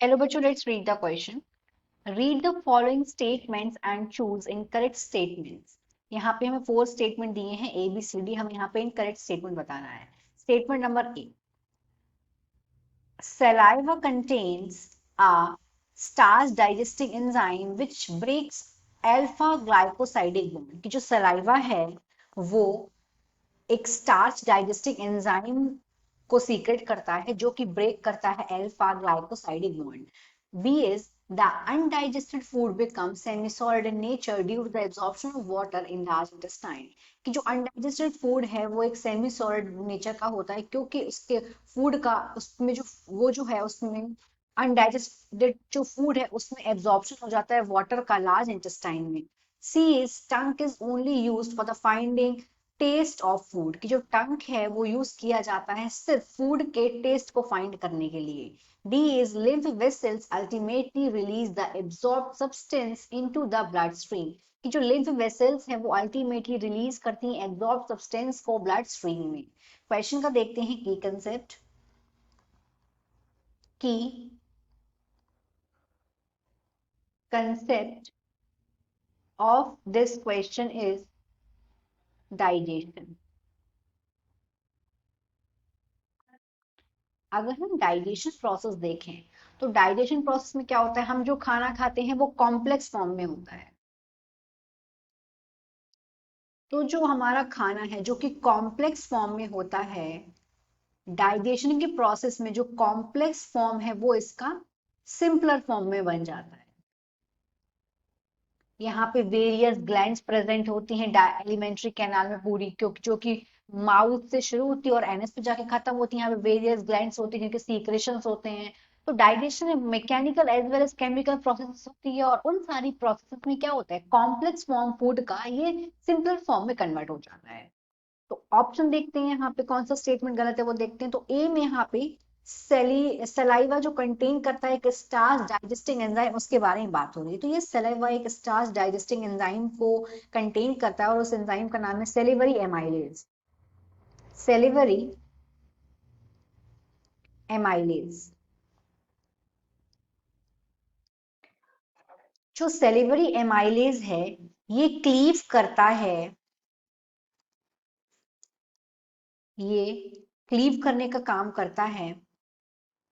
Hello, bachcho, let's read the question. Read the following statements and choose incorrect statements. यहाँ पे हमें 4 statement दिए हैं ए बी सी डी, हमें यहाँ पे इनकरेक्ट स्टेटमेंट बताना है. Statement number A, saliva contains a starch digesting enzyme which breaks alpha glycosidic bond. कि जो सलाइवा है वो एक स्टार्च डाइजेस्टिंग एंजाइम को सीक्रेट करता है जो कि ब्रेक करता है alpha glycosidic bond. B is the undigested food becomes semi solid in nature due to the absorption of water in large intestine. कि जो अनडाइजेस्टेड फूड है वो एक सेमी सॉलिड नेचर का होता है क्योंकि उसके फूड का उसमें जो वो जो है उसमें अनडाइजेस्टेड जो फूड है उसमें एब्जॉर्प्शन हो जाता है वाटर का लार्ज इंटेस्टाइन में. C is tongue is only used for the finding test of food. की जो टंग है वो यूज किया जाता है सिर्फ फूड के टेस्ट को फाइंड करने के लिए. D is lymph vessels ultimately release the absorb substance into the blood stream. कि जो लिम्फ वेसल्स है वो अल्टीमेटली रिलीज करती हैं एब्सॉर्ब सब्सटेंस को ब्लड स्ट्रीम में. क्वेश्चन का देखते हैं की कंसेप्ट. की concept of this question is digestion. अगर हम डाइजेशन प्रोसेस देखें तो डाइजेशन प्रोसेस में क्या होता है, हम जो खाना खाते हैं वो कॉम्प्लेक्स फॉर्म में होता है. तो जो हमारा खाना है जो कि कॉम्प्लेक्स फॉर्म में होता है, डाइजेशन के प्रोसेस में जो कॉम्प्लेक्स फॉर्म है वो इसका सिंपलर फॉर्म में बन जाता है. यहाँ पे वेरियस ग्लैंड्स प्रेजेंट होती हैं एलिमेंट्री कैनाल में पूरी, क्योंकि जो कि माउथ से शुरू होती है और एनएस पे जाके खत्म होती है. यहाँ पे वेरियस ग्लैंड्स होती हैं जिनके सीक्रेशंस होते हैं. तो डाइजेशन में mechanical as well as chemical process होती है और उन सारी प्रोसेस में क्या होता है, कॉम्प्लेक्स फॉर्म फूड का ये सिंपल फॉर्म में कन्वर्ट हो जाता है. तो ऑप्शन देखते हैं यहाँ पे कौन सा स्टेटमेंट गलत है वो देखते हैं. तो ए में यहाँ पे सलाइवा जो कंटेन करता है एक स्टार्च डाइजेस्टिंग एंजाइम, उसके बारे में बात हो रही है. तो ये सलाइवा एक स्टार्च डाइजेस्टिंग एंजाइम को कंटेन करता है और उस एंजाइम का नाम है सेलिवरी एमाइलेज. Salivary amylase. जो सेलिवरी एमाइलेज है ये क्लीव करता है, ये क्लीव करने का काम करता है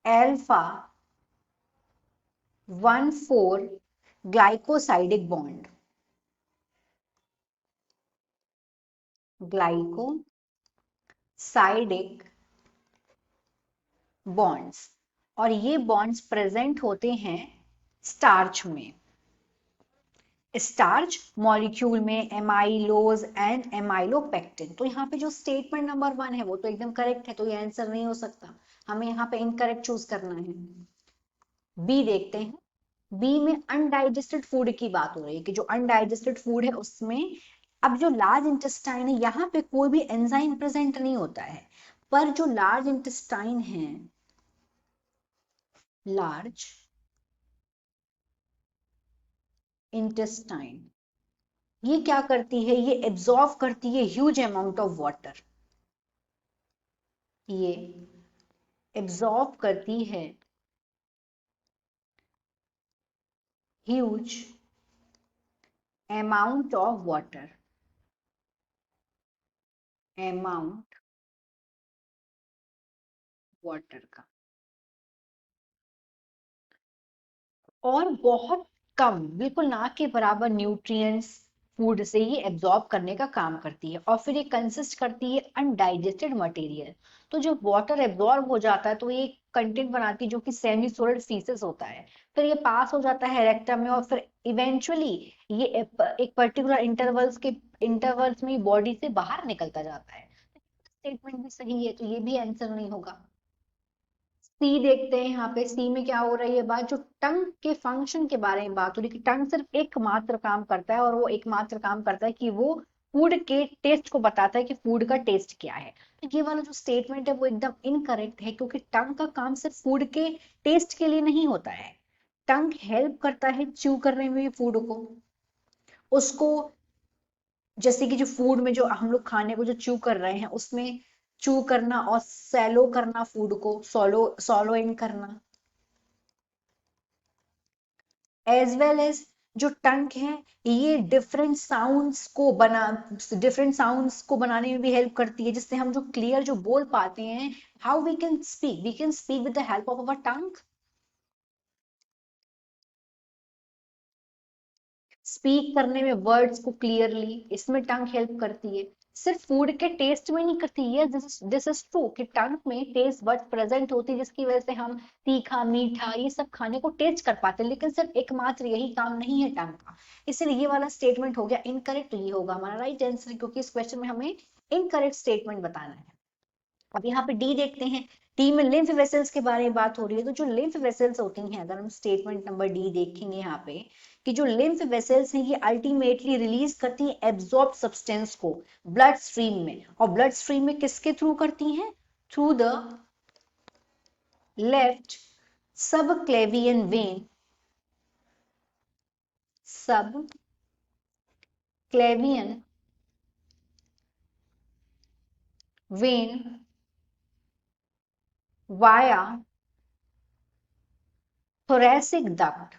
alpha 1,4 glycosidic bond. Glycosidic bonds. और ये बॉन्ड्स प्रेजेंट होते हैं स्टार्च में. स्टार्च मॉलिक्यूल में एमाइलोज एंड एमाइलोपेक्टिन. तो यहाँ पे जो स्टेटमेंट नंबर 1 है वो तो एकदम करेक्ट है, तो ये आंसर नहीं हो सकता. हमें यहाँ पे इनकरेक्ट चूज करना है. बी देखते हैं. बी में अनडाइजेस्टेड फूड की बात हो रही है कि जो अनडाइजेस्टेड फूड है उसमें अब जो लार्ज इंटेस्टाइन है यहाँ पे कोई भी एंजाइम प्रेजेंट नहीं होता है, पर जो लार्ज इंटेस्टाइन है, लार्ज इंटेस्टाइन, ये क्या करती है, ये एब्जॉर्व करती है ह्यूज अमाउंट ऑफ वाटर. ये एब्जॉर्व करती है huge amount of water, amount water का, और बहुत कम, बिल्कुल ना के बराबर न्यूट्रिएंट्स फूड से ही एब्जॉर्ब करने का काम करती है. और फिर ये कंसिस्ट करती है अनडाइजेस्टेड मटेरियल. तो जो वाटर एब्जॉर्ब हो जाता है तो ये कंटेंट बनाती है जो कि सेमी सॉलिड फीसेस होता है. फिर ये पास हो जाता है रेक्टम में और फिर इवेंचुअली ये एक पर्टिकुलर इंटरवल्स में बॉडी से बाहर निकलता जाता है. स्टेटमेंट भी सही है तो ये भी आंसर नहीं होगा. सी देखते हैं. यहाँ पे सी में क्या हो रही है बात, जो टंग के फंक्शन के बारे में बात हो रही है कि टंग सिर्फ एकमात्र काम करता है और वो एकमात्र काम करता है कि वो फूड के टेस्ट को बताता है कि फूड का टेस्ट क्या है. तो ये वाला जो स्टेटमेंट है वो एकदम इनकरेक्ट है क्योंकि टंग का काम सिर्फ फूड के टेस्ट के लिए नहीं होता है. टंग हेल्प करता है च्यू करने में फूड को, उसको, जैसे कि जो फूड में जो हम लोग खाने को जो च्यू कर रहे हैं उसमें च्यू करना और सैलो करना, फूड को सॉलो सॉलो इन करना. एज वेल एज जो टंग है ये डिफरेंट साउंड्स को बनाने में भी हेल्प करती है, जिससे हम जो क्लियर जो बोल पाते हैं, how we can speak with the help of our tongue. Speak करने में वर्ड्स को क्लियरली, इसमें टंग हेल्प करती है। सिर्फ फूड के टेस्ट में नहीं करती है, दिस इज ट्रू कि टंग में टेस्ट बड्स प्रेजेंट होती है, जिसकी वजह से हम तीखा मीठा ये सब खाने को टेस्ट कर पाते हैं, लेकिन सिर्फ एकमात्र यही काम नहीं है टंग का। इसलिए ये वाला स्टेटमेंट हो गया इनकरेक्ट, ये होगा हमारा राइट आंसर, क्योंकि इस क्वेश्चन में हमें इनकरेक्ट स्टेटमेंट बताना है। अब यहाँ पे डी देखते हैं। डी में लिम्फ वेसल्स के बारे में बात हो रही है, तो जो लिम्फ वेसल्स होती हैं, अगर हम स्टेटमेंट नंबर डी देखेंगे यहाँ पे, कि जो लिम्फ वेसल्स हैं ये अल्टीमेटली रिलीज करती हैं एब्जॉर्ब सब्सटेंस को ब्लड स्ट्रीम में, और ब्लड स्ट्रीम में किसके थ्रू करती हैं? थ्रू द लेफ्ट सब क्लेवियन वेन, सब क्लेवियन when via thoracic duct,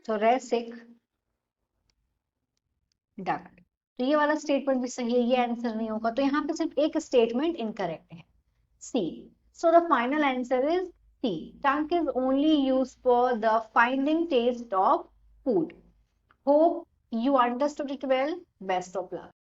thoracic duct। तो ये वाला स्टेटमेंट भी सही है, ये आंसर नहीं होगा, तो यहाँ पे सिर्फ एक स्टेटमेंट इनकरेक्ट है, C. So the final answer is C, tongue is only use for the finding test of food. Hope you understood it well. Best of luck.